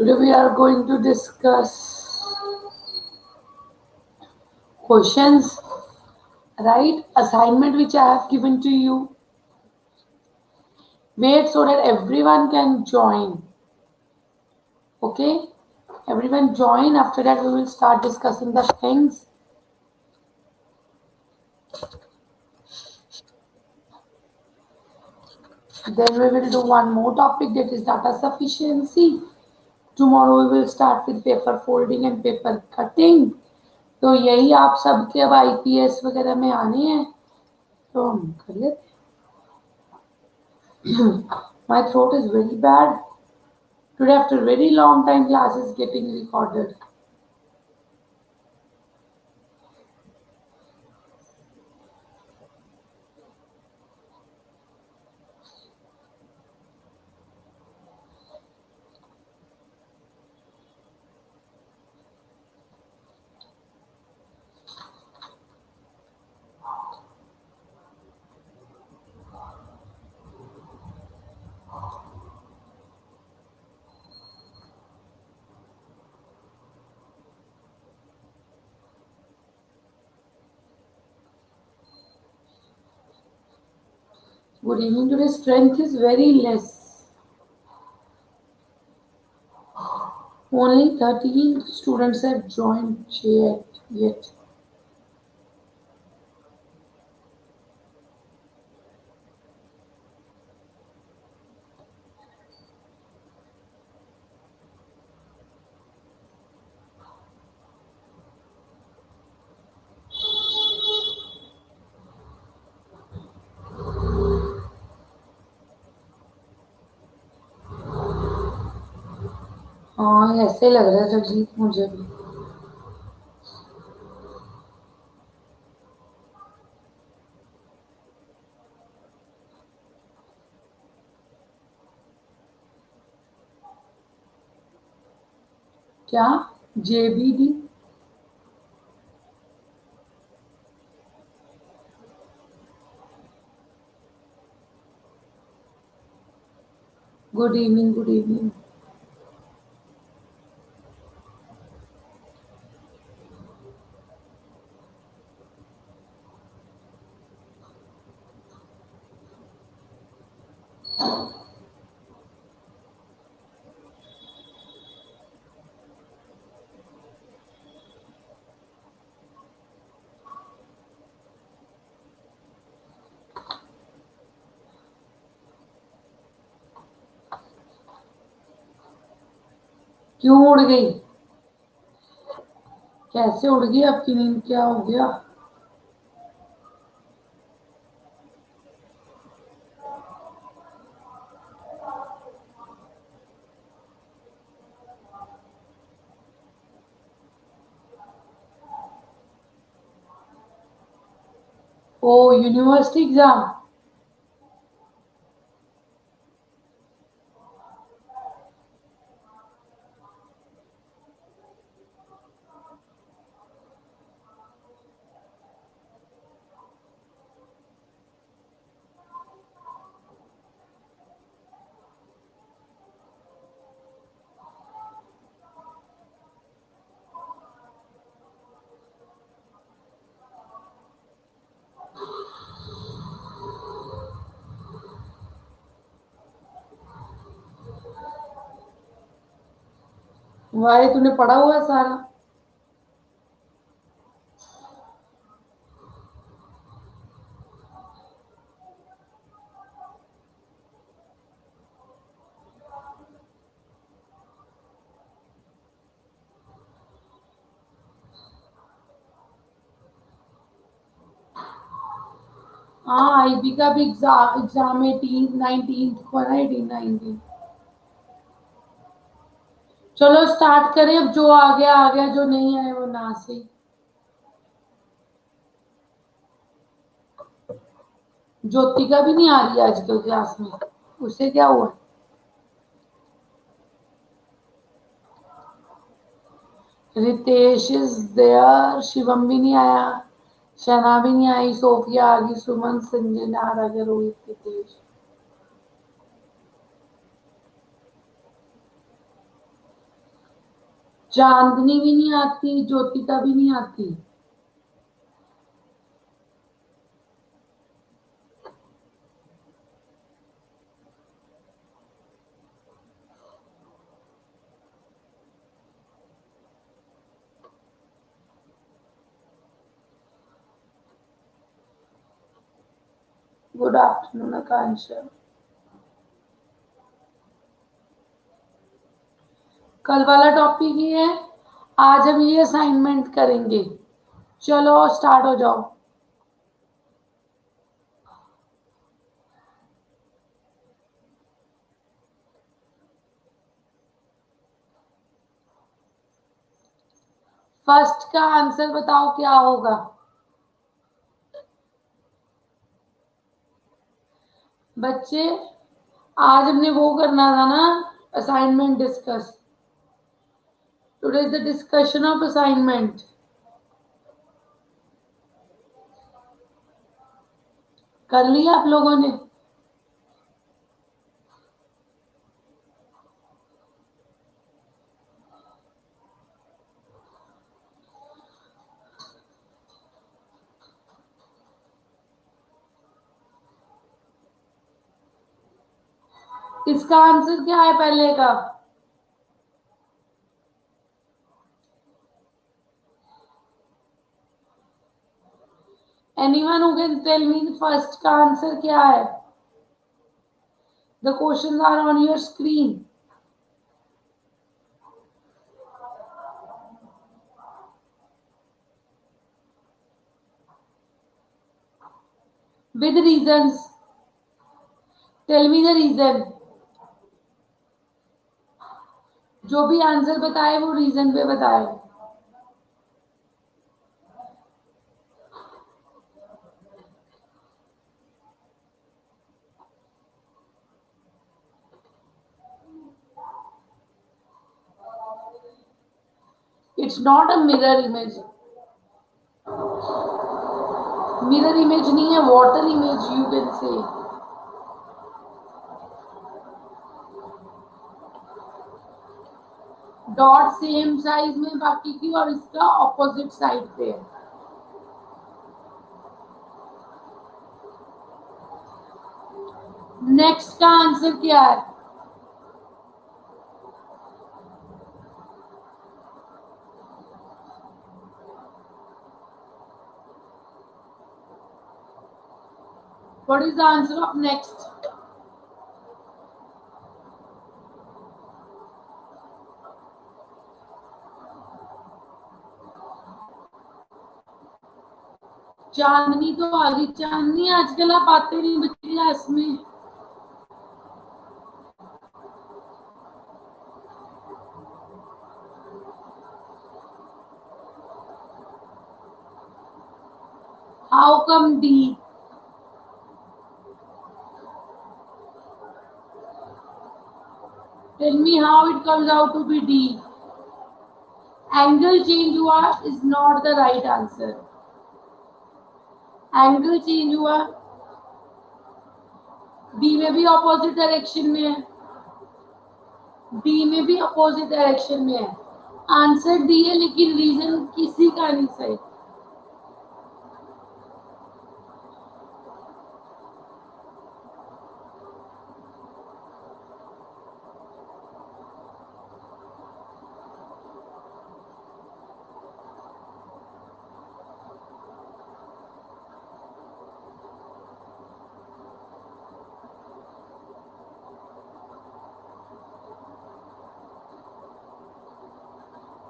Today we are going to discuss questions, right? Assignment which I have given to you. Wait so that everyone can join. Okay? Everyone join. After that, we will start discussing the things. Then we will do one more topic, that is data sufficiency. Tomorrow we will start with paper folding and paper cutting. तो यही आप सबके अब IPS वगैरह में आने हैं, तो हम कर लेते हैं. My throat is very bad. Today after a very long time class is getting recorded. Good evening. Today's strength is very less. Only 13 students have joined yet. हाँ, ऐसे लग रहा है जगजीत मुझे भी. क्या? JBD? Good evening, good evening. क्यों उड़ गई? कैसे उड़ गई आपकी नींद? क्या हो गया? ओ, यूनिवर्सिटी एग्जाम. वाई तूने पढ़ा हुआ है सारा? हाँ, आईबी का भी एग्जाम 18 19 को है ना. 18 19. चलो स्टार्ट करें. अब जो आ गया, जो नहीं आया वो ना सही. ज्योति का भी नहीं आ रही है आजकल क्लास में. उसे क्या हुआ? Ritesh is there. शिवम भी नहीं आया. शना भी नहीं आई. सोफिया आ गई. सुमन, संजय, आराध्या, रोहित, रितेश. चांदनी भी नहीं आती, ज्योतिका भी नहीं आती। गुड आफ्टरनून आकांक्षा। कल वाला टॉपिक ये है, आज हम ये असाइनमेंट करेंगे। चलो स्टार्ट हो जाओ। फर्स्ट का आंसर बताओ क्या होगा। बच्चे आज हमने वो करना था ना, assignment discuss. Today is the discussion of assignment. कर लिया आप लोगों ने? इसका आंसर क्या है पहले का? Anyone who can tell me the first का आंसर क्या है? The questions are on your screen. With reasons. Tell me the reason. जो भी आंसर बताए वो रीजन पे बताए। It's not a mirror image. Mirror image नहीं है, water image you can say. Dot same size में बाकी की और इसका ऑपोजिट साइड पे है। नेक्स्ट का आंसर क्या है? What is the answer of next? Chandni तो आ गई। चांदनी आजकल आप आते नहीं बच्चे क्लास में। How come D? Tell me how it comes out to be D. Angle change हुआ is not the right answer. Angle change हुआ, डी में भी अपोजिट डायरेक्शन में है। डी में भी अपोजिट डायरेक्शन में है। आंसर डी है लेकिन रीजन किसी का नहीं सही।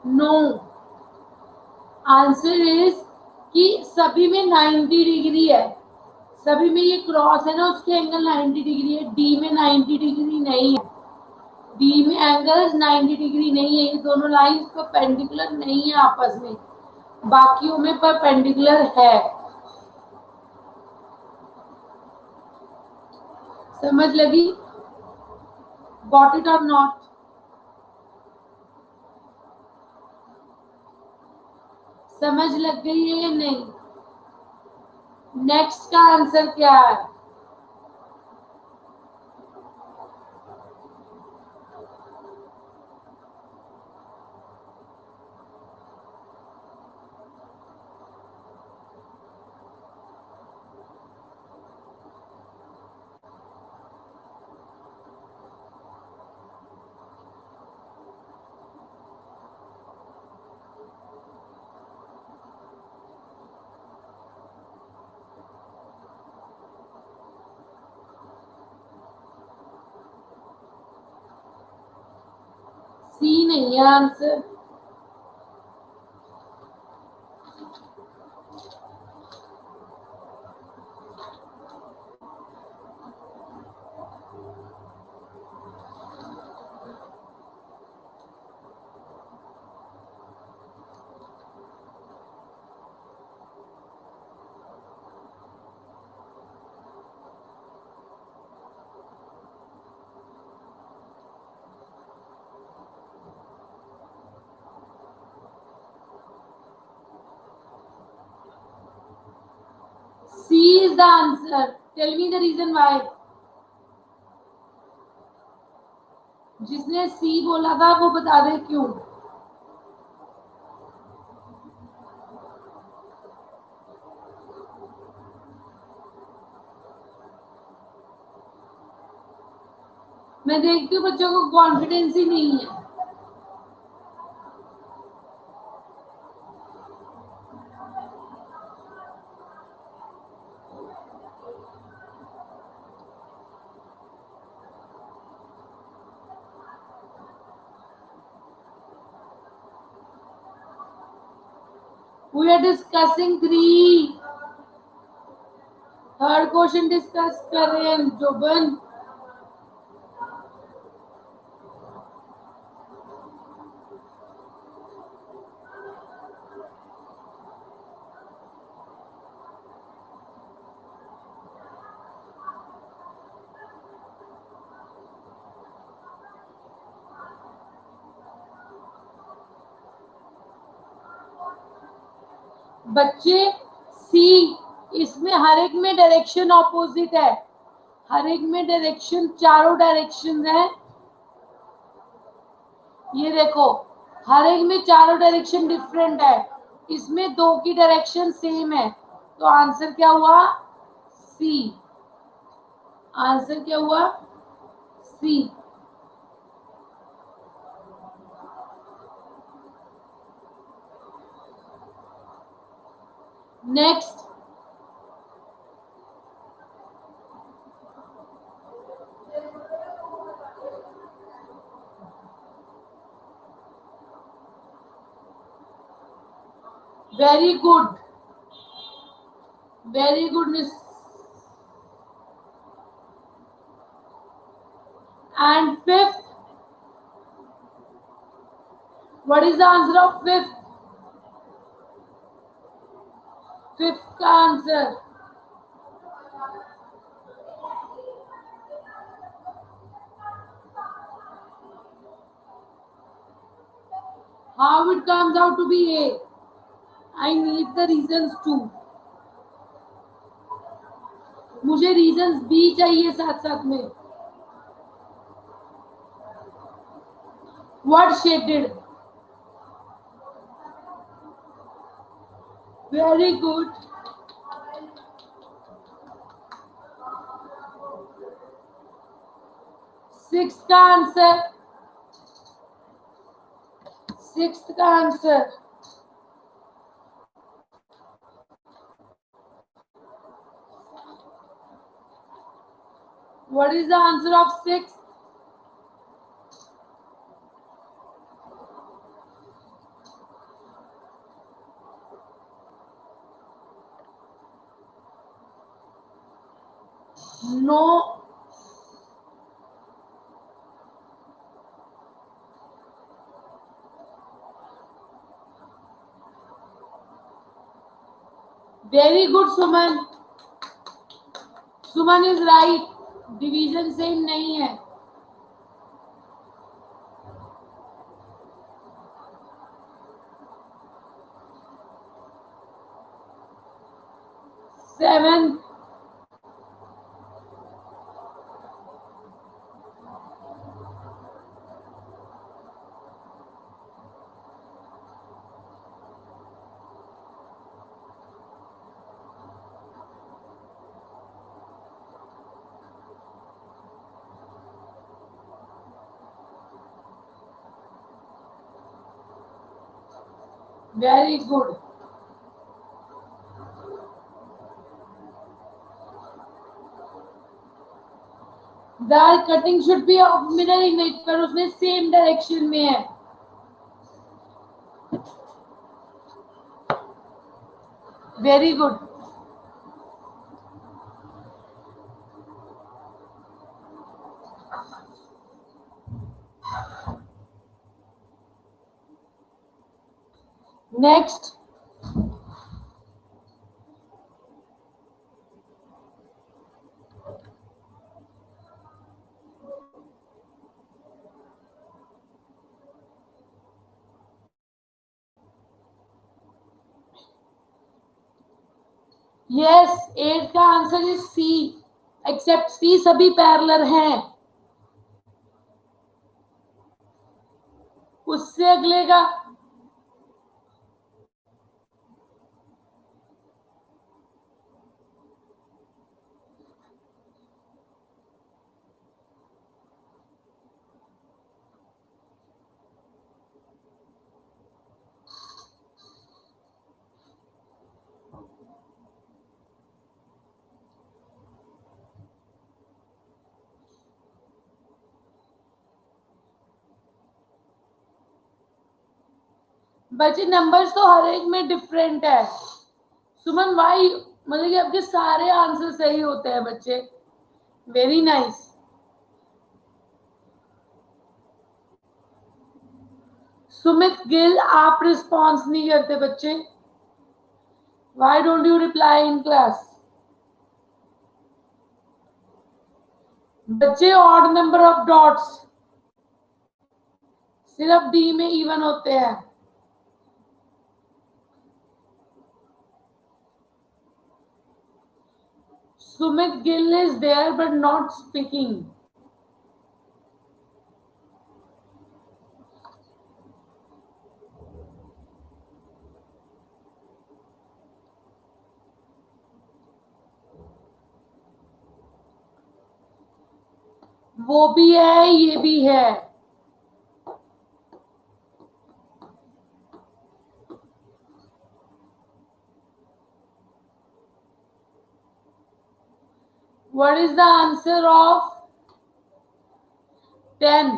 नो, आंसर इज कि सभी में 90 डिग्री है। सभी में ये क्रॉस है ना, उसके एंगल 90 डिग्री है। डी में 90 डिग्री नहीं है। डी में एंगल 90 डिग्री नहीं है। ये दोनों लाइन परपेंडिकुलर नहीं है आपस में, बाकियों में परपेंडिकुलर है। समझ लगी? गॉट इट और नॉट? समझ लग गई है या नहीं? नेक्स्ट का आंसर क्या है? नहीं है answer. C is the answer. Tell me the reason why. जिसने C बोला था वो बता दे क्यों। मैं देखती हूँ बच्चों को कॉन्फिडेंस ही नहीं है। We are discussing 3. Third question discuss कर रहे हैं जोबन। बच्चे सी, इसमें हर एक में डायरेक्शन ऑपोजिट है। हर एक में डायरेक्शन, चारों डायरेक्शन है। ये देखो, हर एक में चारों डायरेक्शन डिफरेंट है, इसमें 2 की डायरेक्शन सेम है। तो आंसर क्या हुआ? सी। आंसर क्या हुआ? C. Next, very good, very good miss. And fifth, what is the answer of fifth? Fifth का answer how it comes out to be A? I need the reasons too. मुझे reasons भी चाहिए साथ साथ में। What shaded? Very good. Sixth का answer, sixth का answer what is the answer of sixth? No. Very good Suman, Suman is right. Division same नहीं है। Seven, very good. The cutting should be of mirror image, पर उसमें same direction में है। Very good. Next. Yes, 8 का answer is C. Accept सी सभी parallel हैं. उससे अगले का बच्चे नंबर्स तो हर एक में डिफरेंट है. सुमन भाई, मतलब कि आपके सारे आंसर सही होते हैं बच्चे. Very nice. सुमित गिल, आप रिस्पॉन्स नहीं करते बच्चे. Why don't you reply in class? बच्चे ऑड नंबर ऑफ डॉट्स सिर्फ डी में इवन होते हैं. Sumit Gill is there but not speaking. वो भी है, ये भी है. What is the answer of 10?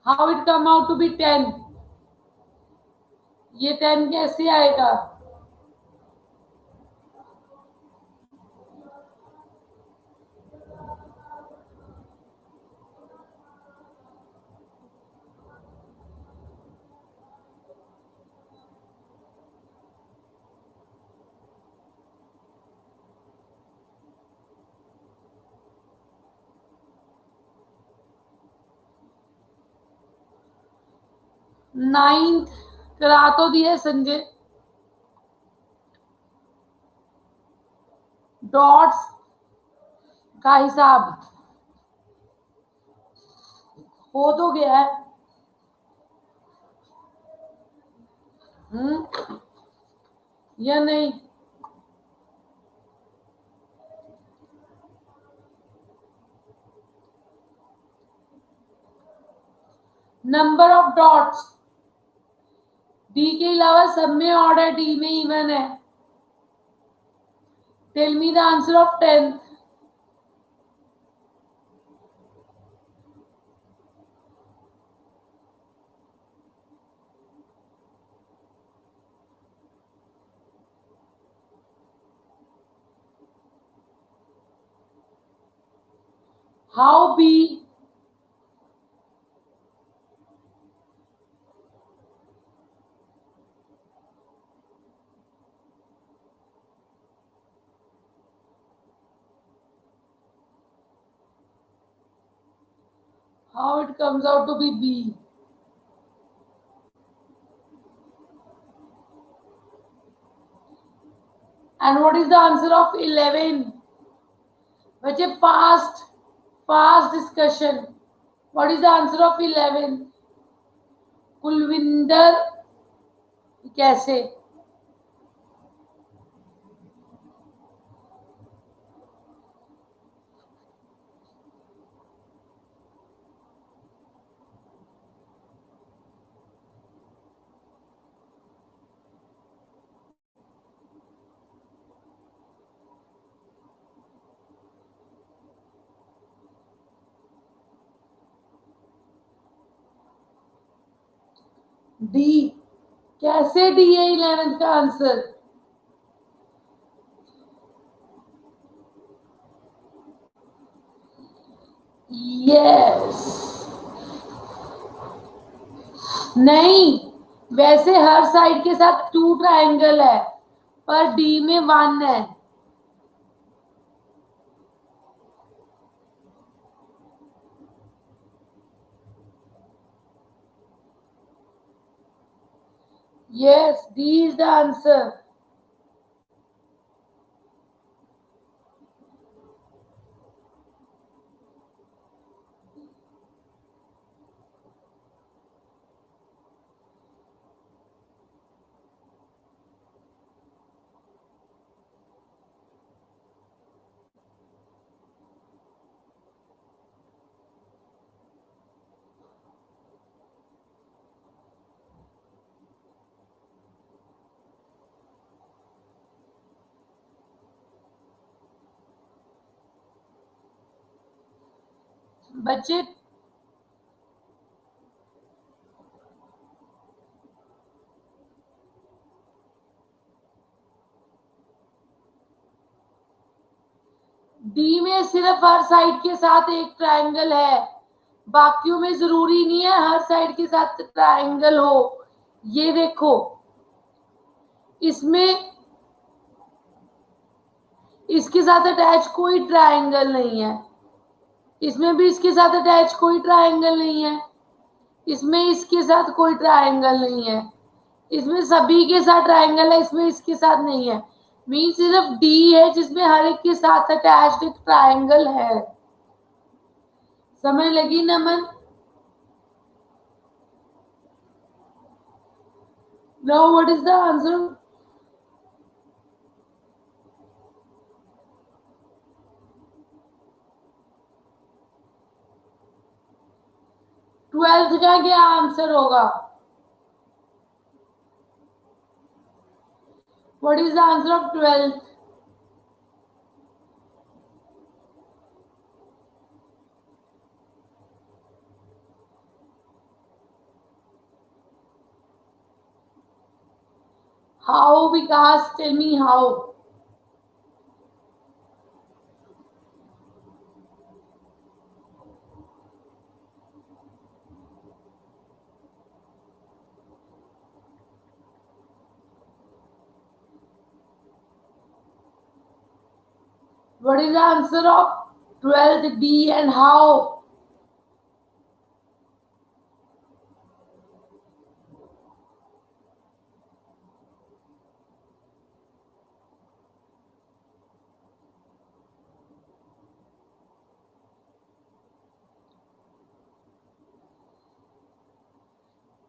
How it come out to be 10? ये 10 कैसे आएगा? नाइन्थ करा तो दिया संजय. डॉट्स का हिसाब हो तो गया है. या नहीं? नंबर ऑफ डॉट्स डी के अलावा सब में ऑड है, डी में इवन है. Tell me the answer of 10. How B? How it comes out to be B? And what is the answer of 11? बच्चे fast discussion. What is the answer of 11? Kulwinder कैसे? D. कैसे D है 11th का answer? Yes. नहीं, वैसे हर side के साथ 2 triangle है, पर डी में 1 है। Yes, D is the answer. बच्चे डी में सिर्फ हर साइड के साथ एक ट्रायंगल है, बाकियों में जरूरी नहीं है हर साइड के साथ ट्रायंगल हो। ये देखो, इसमें इसके साथ अटैच कोई ट्रायंगल नहीं है, इसमें भी इसके साथ अटैच कोई ट्रायंगल नहीं है, इसमें इसके साथ कोई ट्रायंगल नहीं है, इसमें सभी के साथ ट्रायंगल है, इसमें इसके साथ नहीं है। मीन सिर्फ डी है जिसमें हर एक के साथ अटैच्ड एक ट्रायंगल है। समझ लगी Naman? Now what is the answer? Twelfth का क्या आंसर होगा? What is the answer of 12th? How, Vikas? Tell me how. What is the answer of 12th D and how?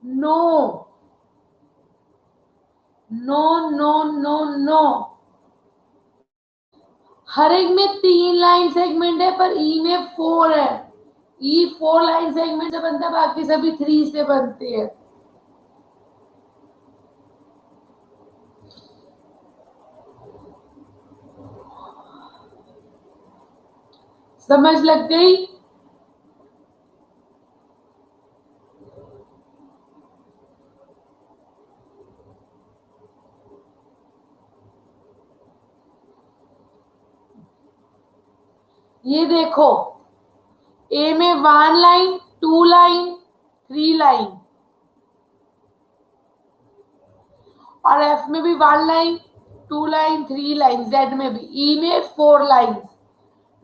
No. No, no, no, no. हर एक में 3 line segment है, पर ई में 4 है। ई 4 line segment से बनता है, बाकी सभी 3 से बनते हैं। समझ लग गई? ये देखो, ए में 1 लाइन, 2 लाइन, 3 लाइन, और एफ में भी 1 लाइन, 2 लाइन, 3 लाइन, जेड में भी, ई में 4 लाइन।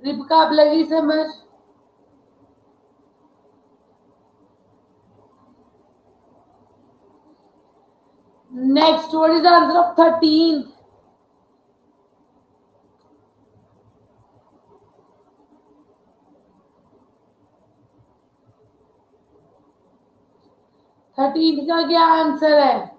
रिबका अब लगी समझ? Next, what is the answer of 13? Thirteen का क्या आंसर है?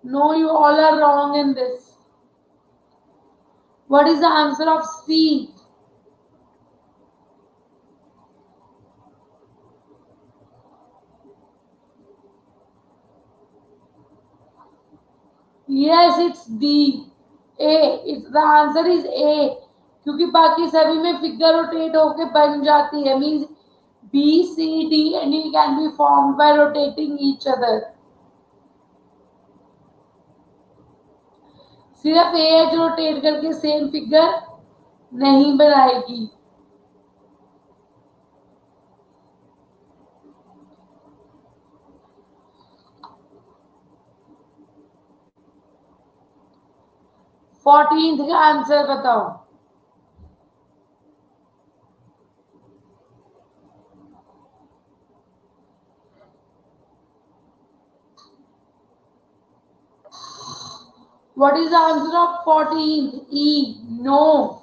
No, you all are wrong in this. What is the answer of C? Yes, it's D. A. It's the answer is A. क्योंकि बाकी सभी में फिगर रोटेट होके बन जाती है, means B C D and E can be formed by rotating each other. सिर्फ A H rotate करके सेम फिगर नहीं बनाएगी। फोर्टीन का आंसर बताओ। What is the answer of 14th? E. No.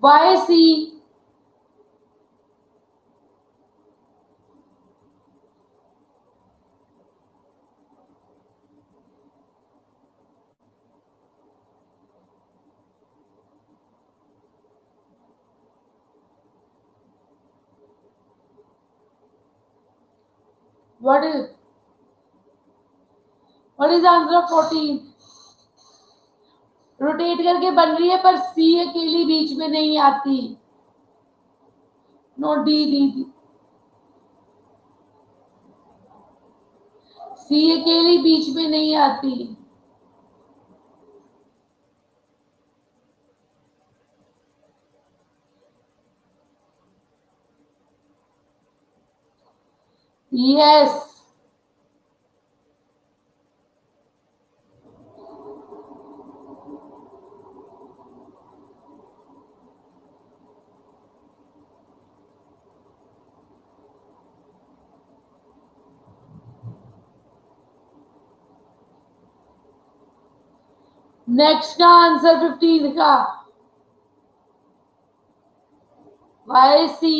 Why C? What is the answer of 14? Rotate करके बन रही है पर सी अकेली बीच में नहीं आती। No, D D D. C अकेली बीच में नहीं आती। यस। नेक्स्ट का आंसर 15 का Y C.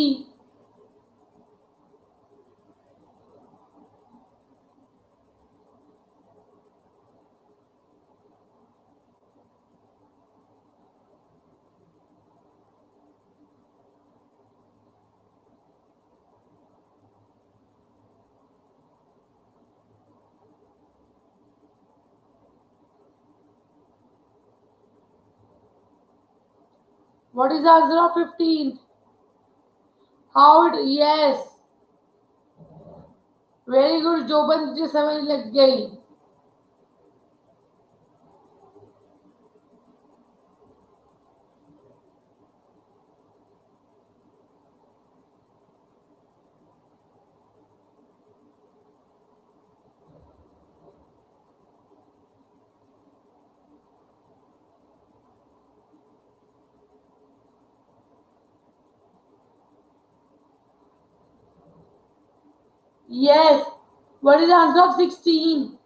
What is the answer of 15? How it? Yes. Very good. जोबन तुझे समझ लग गई। Yes. What is the answer of 16?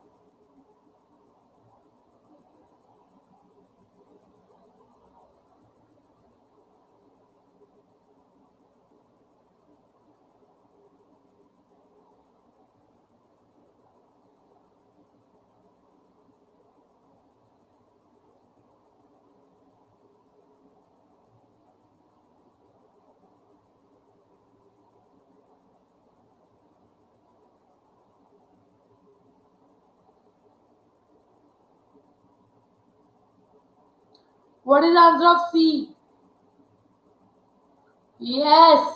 What is the answer of C? Yes.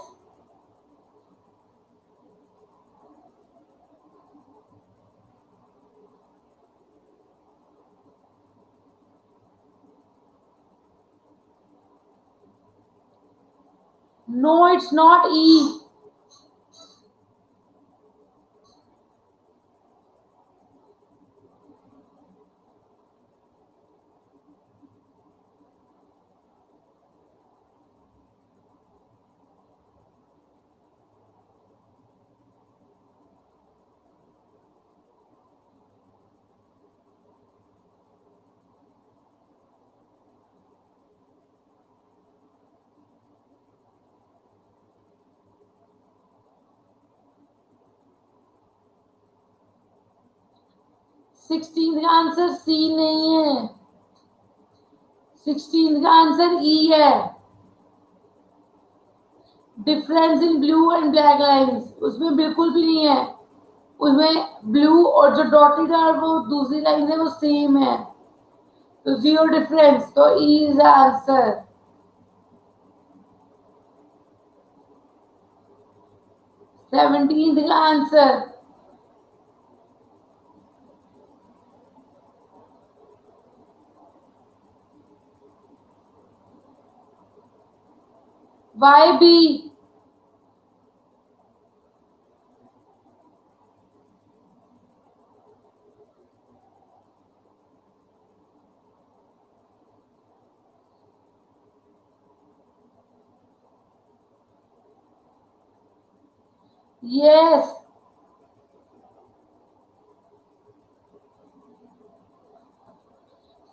No, it's not E. Sixteen का answer C नहीं है, 16 का answer ई है। Difference in blue and black lines उसमें बिल्कुल भी नहीं है, उसमें ब्लू और जो डॉटेड है वो दूसरी लाइन है वो सेम है, तो जीरो डिफरेंस, तो E is the answer. 17th का answer. Y B. Yes,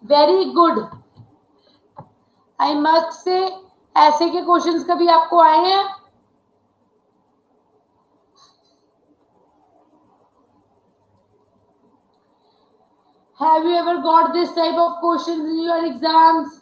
very good. I must say ऐसे के क्वेश्चंस कभी आपको आए हैं? Have you ever got this type of questions in your exams?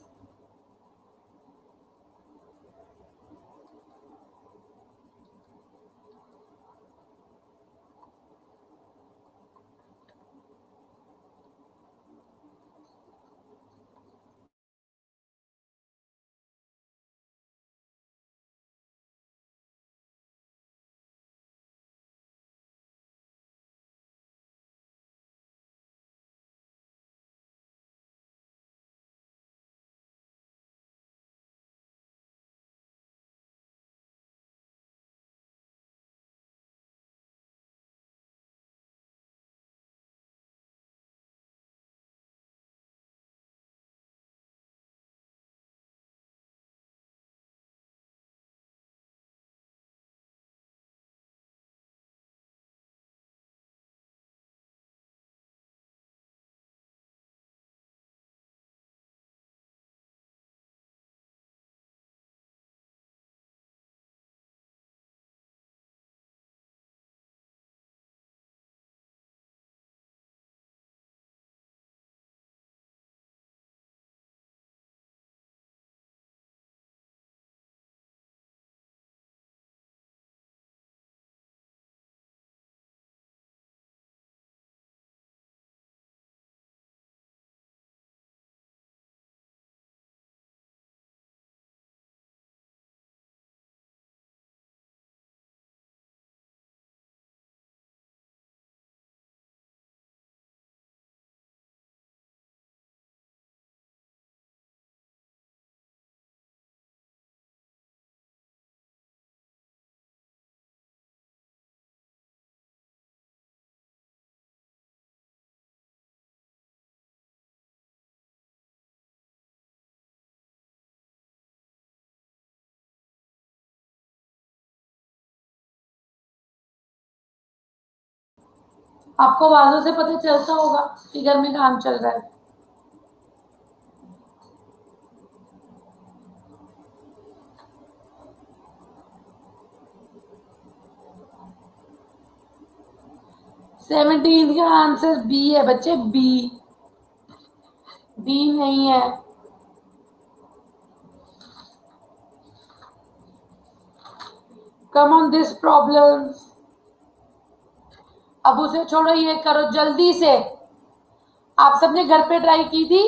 आपको आवाजों से पता चलता होगा कि घर में काम चल रहा है। सेवनटीन का आंसर बी है बच्चे, बी। बी नहीं है। Come on this problem. अब उसे छोड़ो, ये करो जल्दी से। आप सबने घर पे ट्राई की थी?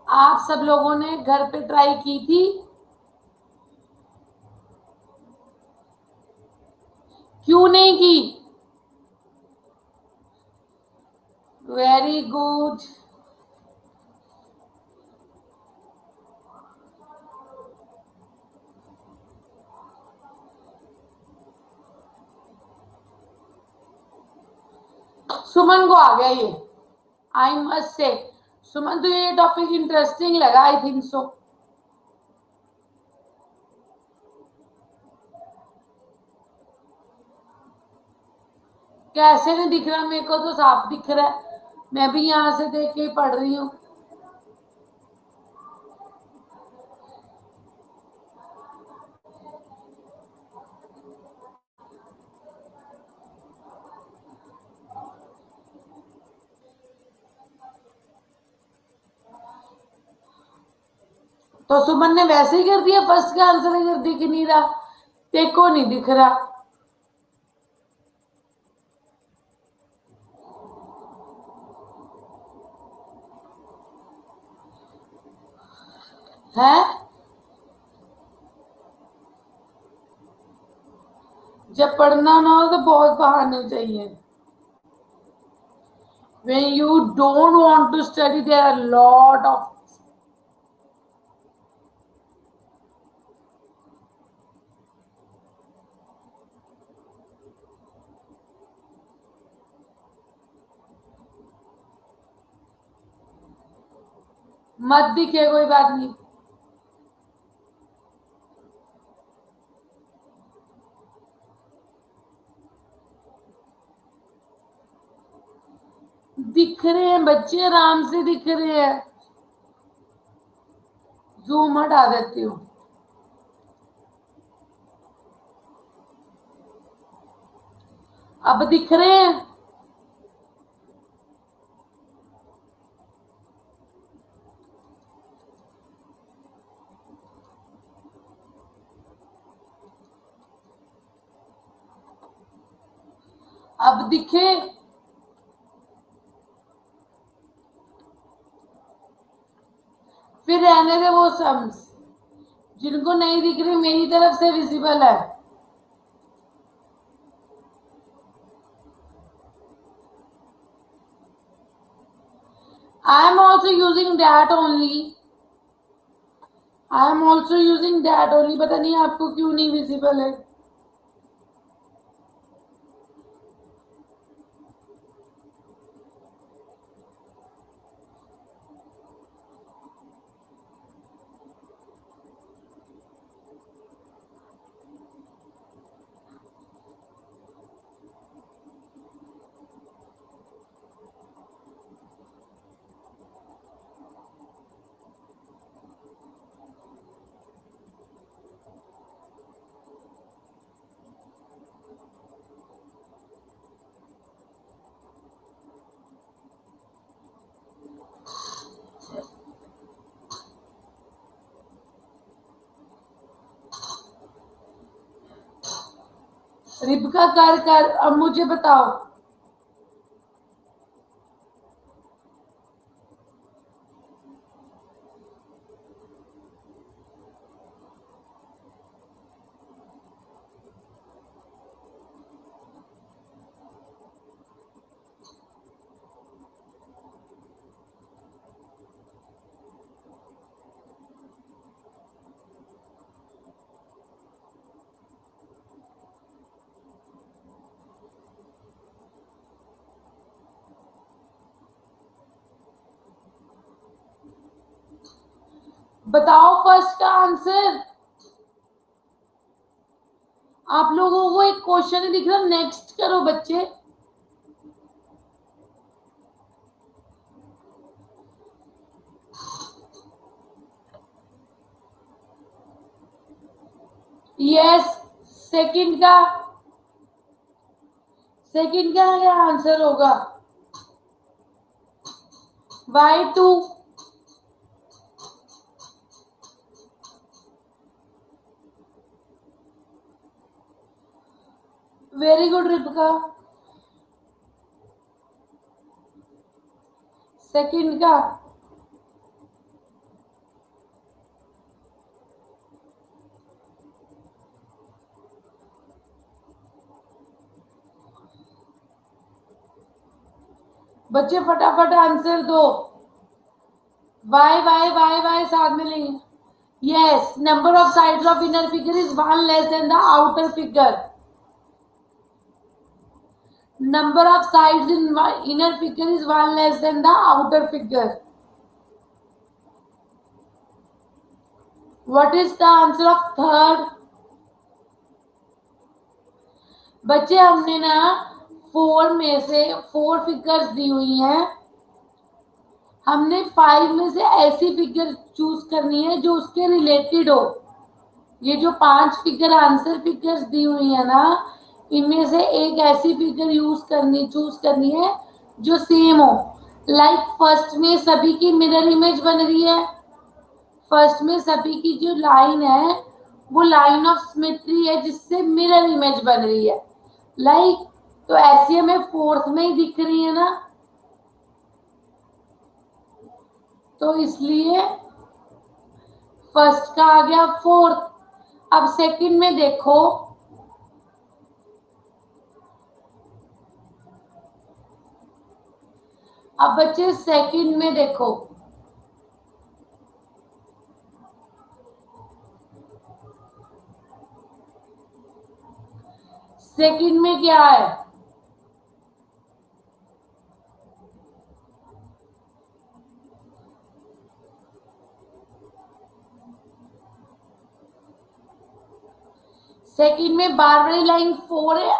आप सब लोगों ने घर पे ट्राई की थी? क्यों नहीं की? Very good. सुमन को आ गया ये, आई मस्ट से। सुमन, तो ये टॉपिक इंटरेस्टिंग लगा, आई थिंक सो। कैसे नहीं दिख रहा? मेरे को तो साफ दिख रहा है, मैं भी यहां से देख के ही पढ़ रही हूँ। तो सुमन ने वैसे ही कर दिया फर्स्ट का आंसर, अगर दिख नहीं रहा, देखो नहीं दिख रहा है। जब पढ़ना ना हो तो बहुत बहाने चाहिए। When you don't want to study, there are a lot of मत दिखे कोई बात नहीं। दिख रहे हैं बच्चे, आराम से दिख रहे हैं। जूम हटा देती हूँ। अब दिख रहे हैं। अब दिखे। फिर रहने दे वो सम्स, जिनको नहीं दिख रही मेरी तरफ से विजिबल है। I am also using that only. I am also using that only. पता नहीं आपको क्यों नहीं विजिबल है। रिबका कर अब मुझे बताओ। बताओ फर्स्ट का आंसर। आप लोगों को एक क्वेश्चन ही दिख रहा, नेक्स्ट करो बच्चे। यस, सेकंड का क्या आंसर होगा? Y2। वेरी गुड रिबका। सेकंड का बच्चे फटाफट आंसर दो। वाई साथ में लेंगे। Yes, number of sides of inner figure is one less than the outer figure. Number of sides in inner figure is one less than the outer figure. What is the answer of third? बच्चे हमने ना 4 में से 4 figures दी हुई हैं, हमने 5 में से ऐसी फिगर चूज करनी है जो उसके रिलेटेड हो। ये जो 5 फिगर आंसर फिगर्स दी हुई है ना, इनमें से एक ऐसी फिगर चूज करनी है जो सेम हो। लाइक फर्स्ट में सभी की मिरर इमेज बन रही है, फर्स्ट में सभी की जो लाइन है वो लाइन ऑफ सिमेट्री है जिससे मिरर इमेज बन रही है, लाइक तो ऐसी हमें फोर्थ में ही दिख रही है ना, तो इसलिए फर्स्ट का आ गया फोर्थ। अब सेकंड में देखो, अब बच्चे सेकंड में देखो, सेकंड में क्या है, सेकंड में बारहवीं लाइन 4 है।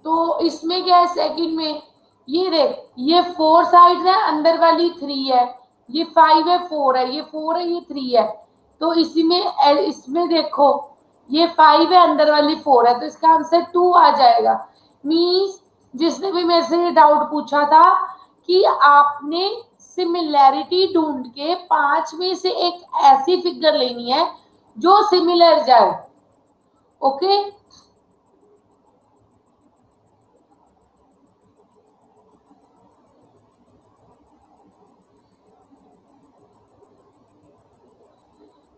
तो इसमें क्या है सेकंड में, ये देख, ये 4 साइड है, अंदर वाली 3 है, ये 5 है, 4 है, ये 4 है, ये 3 है, तो इसमें देखो ये 5 है, अंदर वाली 4 है, तो इसका आंसर 2 आ जाएगा। मीन्स जिसने भी मेरे से डाउट पूछा था कि आपने सिमिलैरिटी ढूंढ के 5 में से एक ऐसी फिगर लेनी है जो सिमिलर जाए। ओके,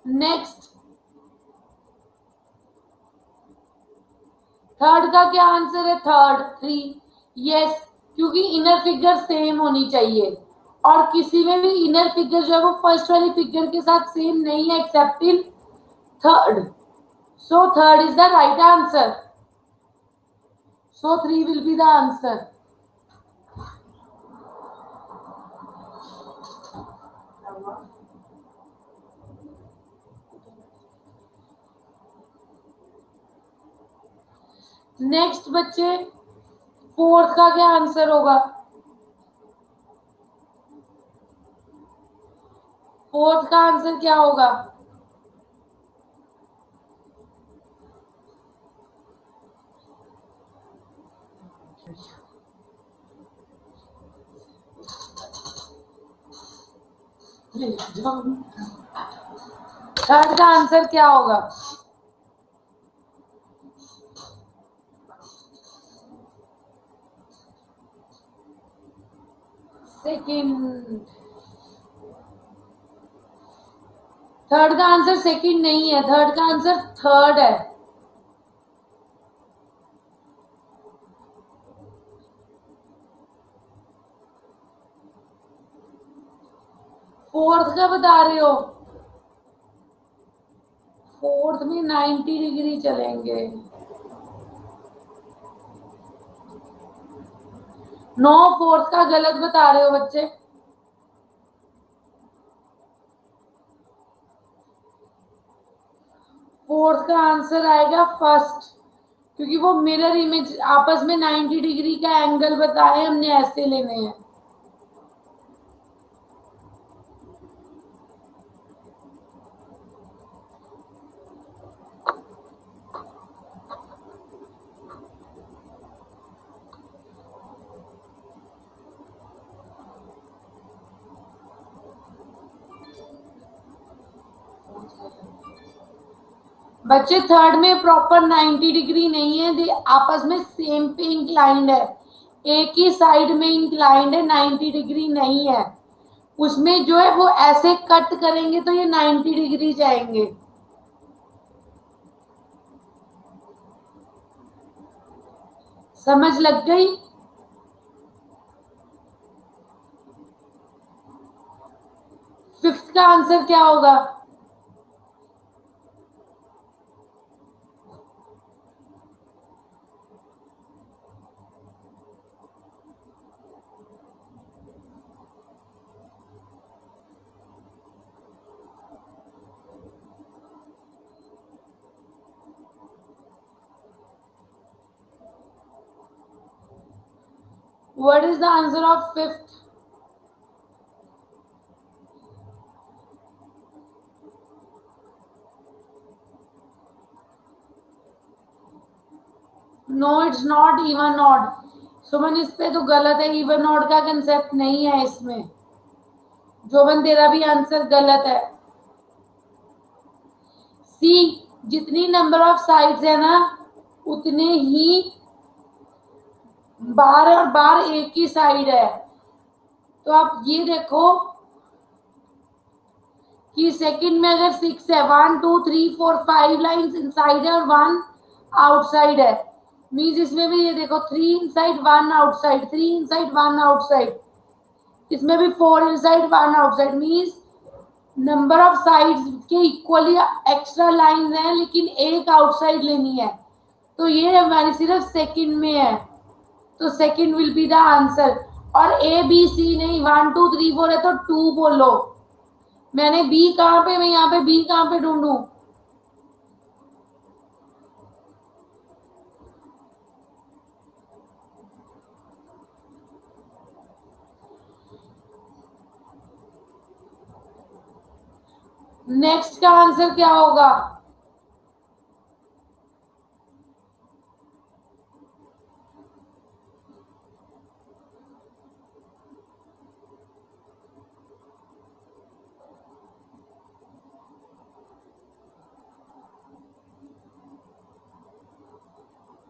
नेक्स्ट थर्ड का क्या आंसर है, थर्ड 3। यस, क्योंकि इनर फिगर सेम होनी चाहिए और किसी में भी इनर फिगर जो है वो फर्स्ट वाली फिगर के साथ सेम नहीं है except in third, so third is the right answer, so 3 will be the answer. Next बच्चे, फोर्थ का क्या आंसर होगा, फोर्थ का आंसर क्या होगा, थर्ड का आंसर क्या होगा, सेकंड। थर्ड का आंसर सेकंड नहीं है, थर्ड का आंसर थर्ड है। फोर्थ का बता रहे हो, फोर्थ में 90 डिग्री चलेंगे, नो फोर्थ का गलत बता रहे हो बच्चे, फोर्थ का आंसर आएगा फर्स्ट, क्योंकि वो मिरर इमेज आपस में 90 डिग्री का एंगल बताए, हमने ऐसे लेने हैं। बच्चे थर्ड में प्रॉपर 90 डिग्री नहीं है, आपस में सेम पे इंक्लाइंड है, एक ही साइड में इंक्लाइंड है, 90 डिग्री नहीं है, उसमें जो है वो ऐसे कट करेंगे तो ये 90 डिग्री जाएंगे। समझ लग गई, फिफ्थ का आंसर क्या होगा, What is the answer of fifth? No it's not even odd. Suman इस पे तो गलत है, इवन ऑड का कंसेप्ट नहीं है इसमें। जोबन तेरा भी आंसर गलत है। सी, जितनी नंबर ऑफ साइड्स है ना उतने ही बार और बार एक ही साइड है। तो आप ये देखो कि सेकंड में अगर 6 है, 1 2 3 4 5 लाइंस इनसाइड है और 1 आउटसाइड है, मीन्स इसमें भी ये देखो 3 इनसाइड 1 आउटसाइड, 3 इनसाइड 1 आउटसाइड, इसमें भी 4 inside 1 outside, means number of sides के इक्वली एक्स्ट्रा लाइंस हैं लेकिन एक आउटसाइड लेनी है। तो ये हमारी सिर्फ सेकंड में है, तो second will be the answer. और ए बी सी नहीं, 1 2 3 4 है तो 2 बोलो। मैंने बी कहाँ पे, मैं यहाँ पे बी कहाँ पे ढूंढूं? नेक्स्ट का आंसर क्या होगा?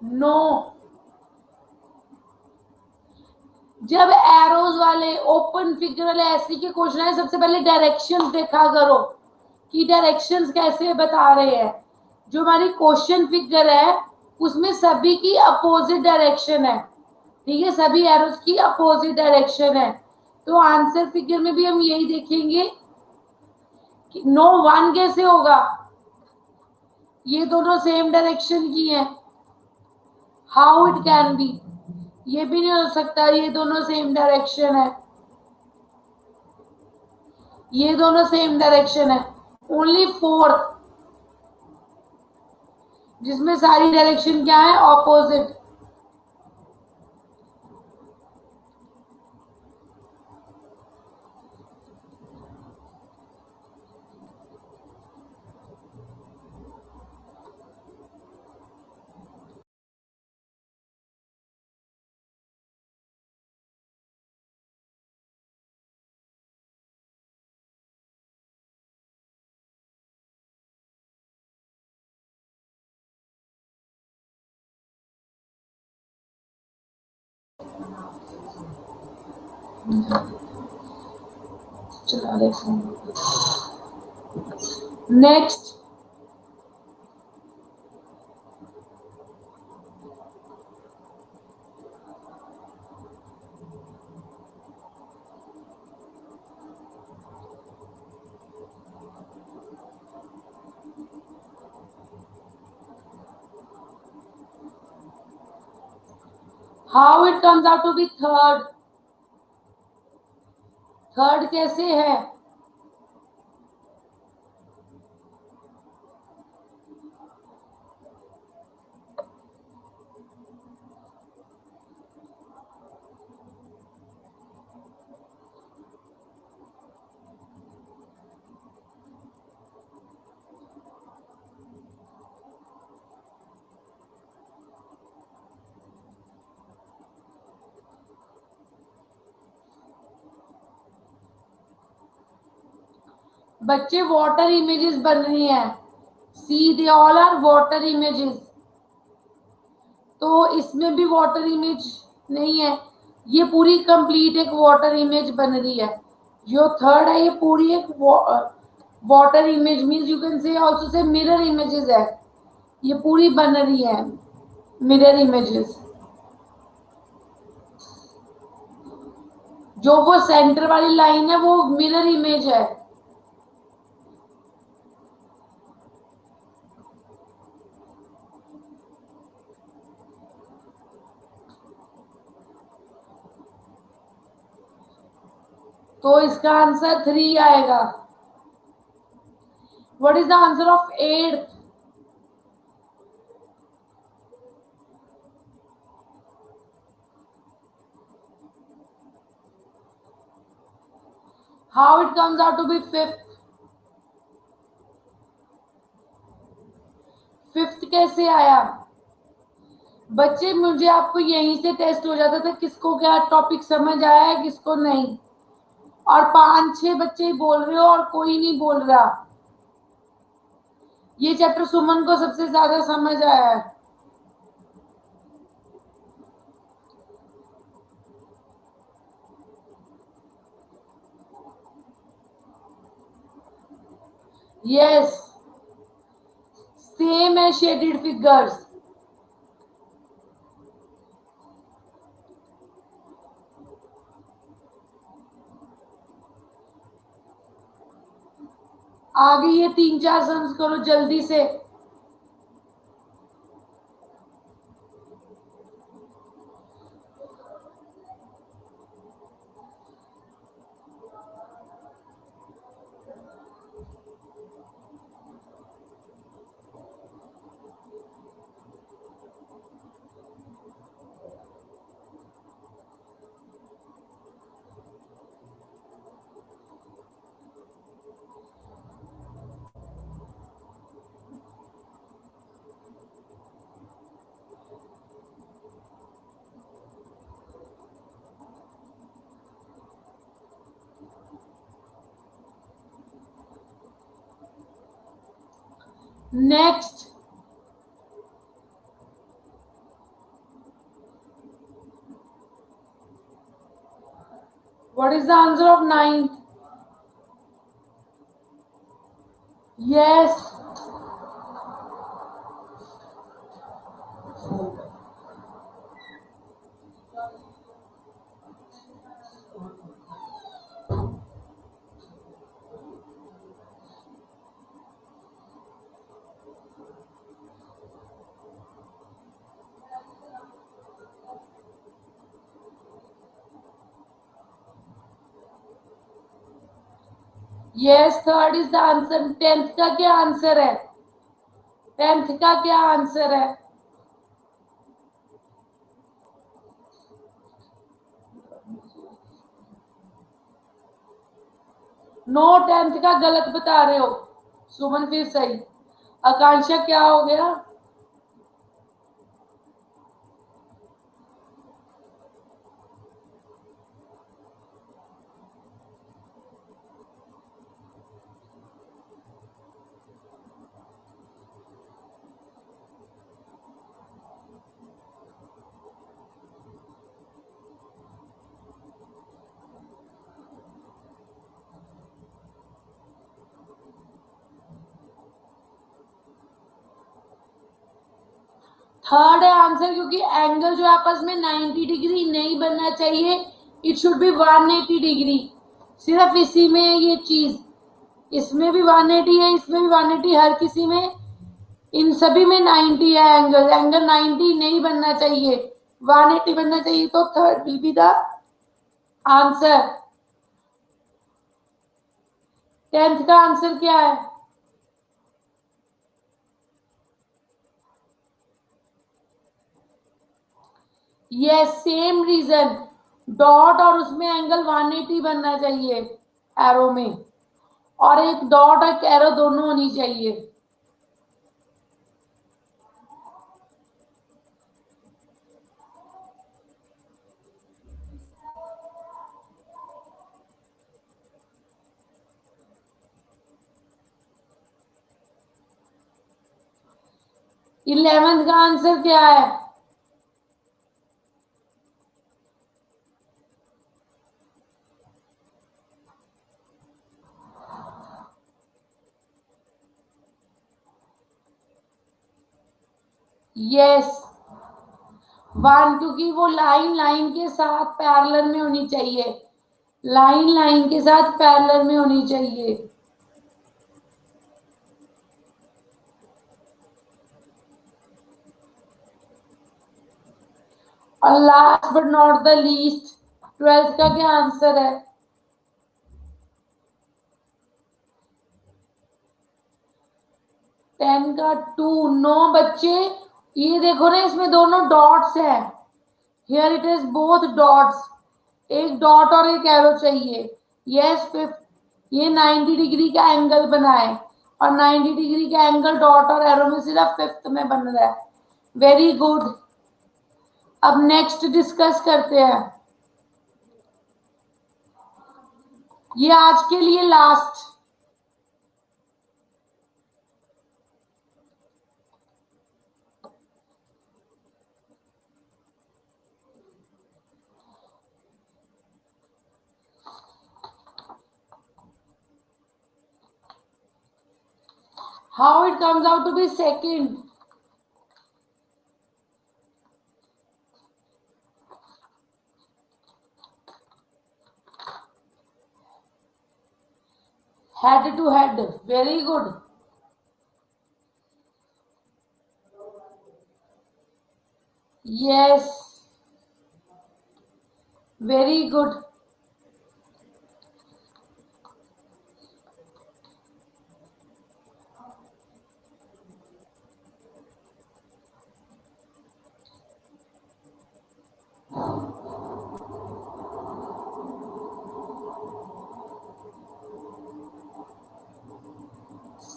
नो, जब एरोज वाले ओपन फिगर वाले ऐसे के क्वेश्चन है, सबसे पहले डायरेक्शंस देखा करो कि डायरेक्शंस कैसे बता रहे हैं। जो हमारी क्वेश्चन फिगर है उसमें सभी की अपोजिट डायरेक्शन है, ठीक है, सभी एरोज की अपोजिट डायरेक्शन है। तो आंसर फिगर में भी हम यही देखेंगे कि नो 1 कैसे होगा, ये दोनों सेम डायरेक्शन की है। हाउ इट कैन बी, ये भी नहीं हो सकता, ये दोनों सेम डायरेक्शन है, ये दोनों सेम डायरेक्शन है। ओनली फोर्थ जिसमें सारी डायरेक्शन क्या है, ऑपोजिट। चला रहे phone. Next, how it comes out to be third, third कैसे है? बच्चे वाटर इमेजेस बन रही हैं, see they all are water images. तो इसमें भी वाटर इमेज नहीं है, ये पूरी कंप्लीट एक वाटर इमेज बन रही है। जो थर्ड है ये पूरी एक water image, means you can say also say mirror images है, ये पूरी बन रही है मिरर इमेजेस। जो वो सेंटर वाली लाइन है वो मिरर इमेज है। तो इसका आंसर 3 आएगा। What is the answer of 8th? How it comes out to be fifth? Fifth कैसे आया बच्चे? मुझे आपको यहीं से टेस्ट हो जाता था किसको क्या टॉपिक समझ आया है किसको नहीं। और 5-6 बच्चे ही बोल रहे हो और कोई नहीं बोल रहा। ये चैप्टर सुमन को सबसे ज्यादा समझ आया है। यस, सेम है शेडेड फिगर्स। आगे ये 3-4 सम्स करो जल्दी से। Next, what is the answer of 9th? Yes, yes, third is the answer. 10th का क्या आंसर है? 10th का क्या आंसर है? नो, 10th का गलत बता रहे हो। सुमन फिर सही। आकांक्षा क्या हो गया? थर्ड है आंसर, क्योंकि एंगल जो आपस में 90 डिग्री नहीं बनना चाहिए, इट शुड बी 180 डिग्री। सिर्फ इसी में है ये चीज। इसमें भी 180 है, इसमें भी 180, हर किसी में, इन सभी में 90 है। एंगल एंगल 90 नहीं बनना चाहिए, 180 बनना चाहिए। तो third will be the answer. 10th का आंसर क्या है? ये सेम रीजन, डॉट और उसमें एंगल 180 बनना चाहिए एरो में, और एक डॉट और एरो दोनों होनी चाहिए। इलेवेंथ का आंसर क्या है? यस, 1, क्योंकि वो लाइन लाइन के साथ पैरेलल में होनी चाहिए, लाइन लाइन के साथ पैरेलल में होनी चाहिए। और last but not the least, 12th का क्या आंसर है? 10 का 2। 9 बच्चे, ये देखो ना, इसमें दोनों डॉट्स है। Here it is both dots, एक डॉट और एक एरो चाहिए। यस, ये 90 डिग्री का एंगल बना है और 90 डिग्री का एंगल डॉट और एरो में सिर्फ फिफ्थ में बन रहा है। Very good. अब नेक्स्ट डिस्कस करते हैं, ये आज के लिए last. How it comes out to be second? Head to head. Very good. Yes. Very good.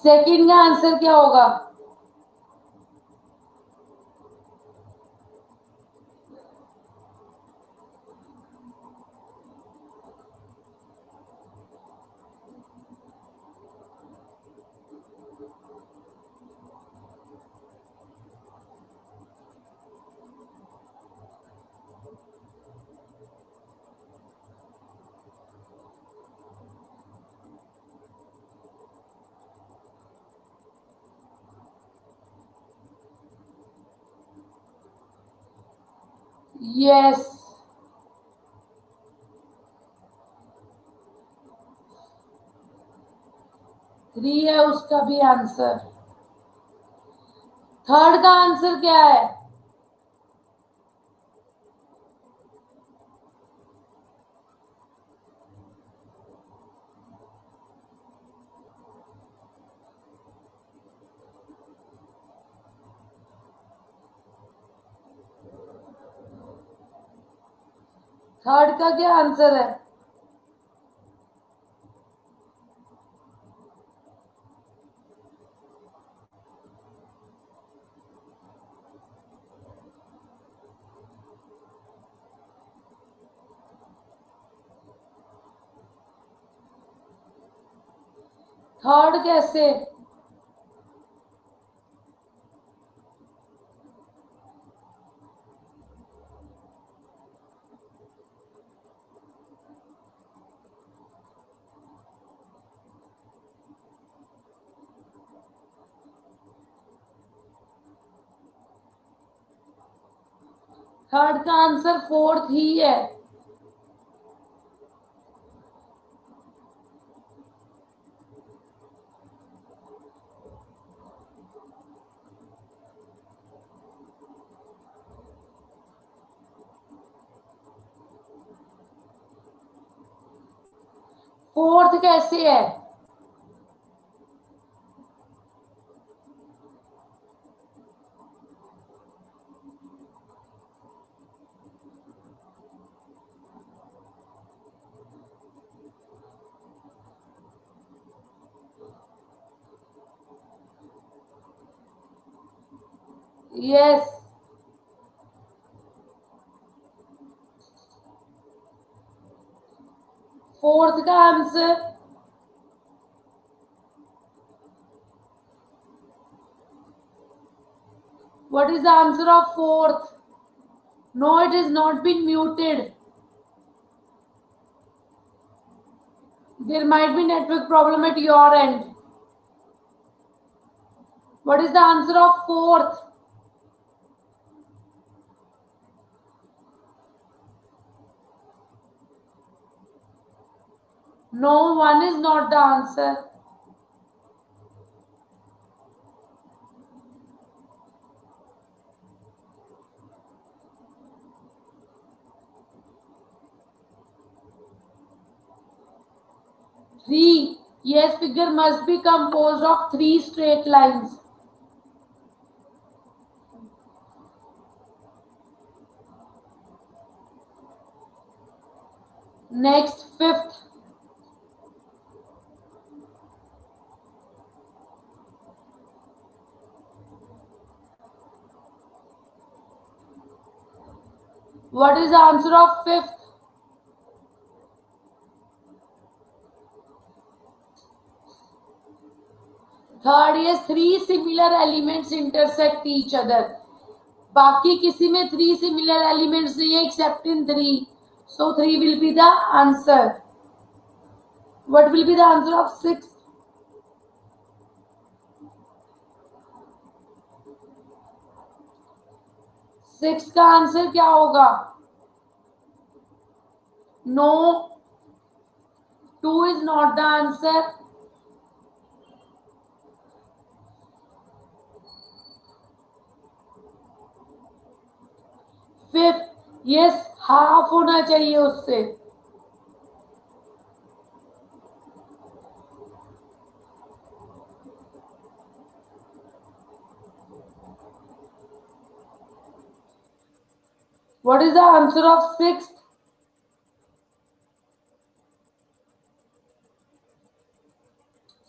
Second का आंसर क्या होगा? यस। थ्री है उसका भी आंसर। थर्ड का आंसर क्या है? थर्ड का क्या आंसर है? थर्ड कैसे? थर्ड का आंसर फोर्थ ही है। फोर्थ कैसे है? यस। फोर्थ का answer what is the answer of fourth? No, it is not been muted. There might be network problem at your end. What is the answer of fourth? No, one is not the answer. Three. Yes, figure must be composed of three straight lines. Next, fifth. What is the answer of fifth? Third, ये three similar elements intersect each other. बाकी किसी में three similar elements नहीं है except in three. So three will be the answer. What will be the answer of six? Six का answer क्या होगा? No, two is not the answer. Fifth, yes, half होना चाहिए उससे. What is the answer of sixth?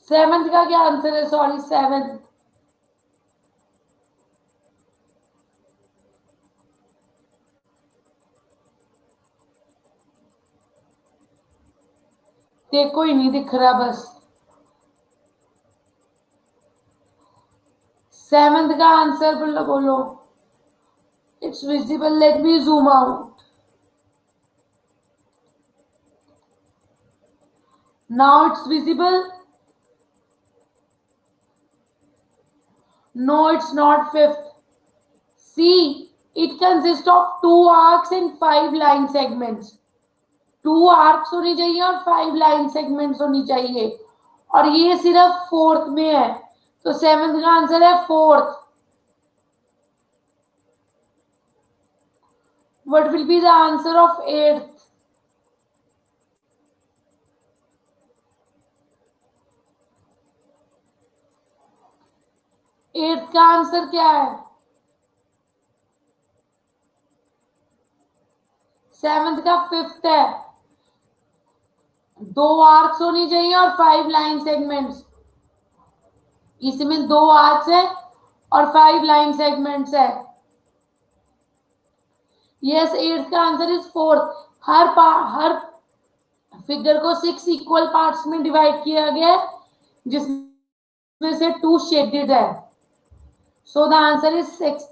Seventh का क्या answer है? Sorry, seventh. देखो ही नहीं दिख रहा बस. सेवेंथ का आंसर बोलो. It's visible. Let me zoom out. Now it's visible. No, it's not fifth. See, it consists of 2 arcs and 5 line segments. 2 arcs होनी चाहिए और 5 line segments होनी चाहिए. और ये सिर्फ फोर्थ में है. तो सेवेंथ का आंसर है fourth. What will be the answer of eighth? Eighth का आंसर क्या है? सेवेंथ का फिफ्थ है. 2 आर्क्स होनी चाहिए और 5 लाइन सेगमेंट्स. इसमें 2 आर्क्स है और 5 लाइन सेगमेंट्स है. यस, एट्थ का answer is fourth. Her figure को 6 इक्वल पार्ट्स में डिवाइड किया गया है जिसमें से 2 शेडेड है. So the answer is 6.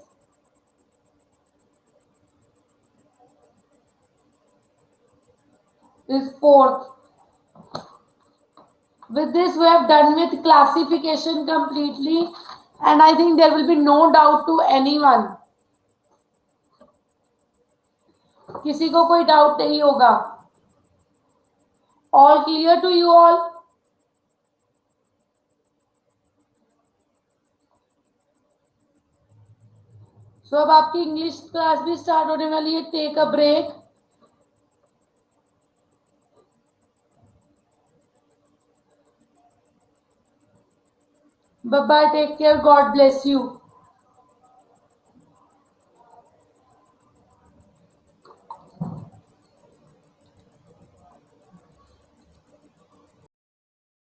is fourth. With this, we have done with classification completely, and I think there will be no doubt to anyone. किसी को कोई डाउट नहीं होगा. All clear to you all? So अब आपकी English class भी start होने वाली है. Take a break. Bye bye. Take care. God bless you.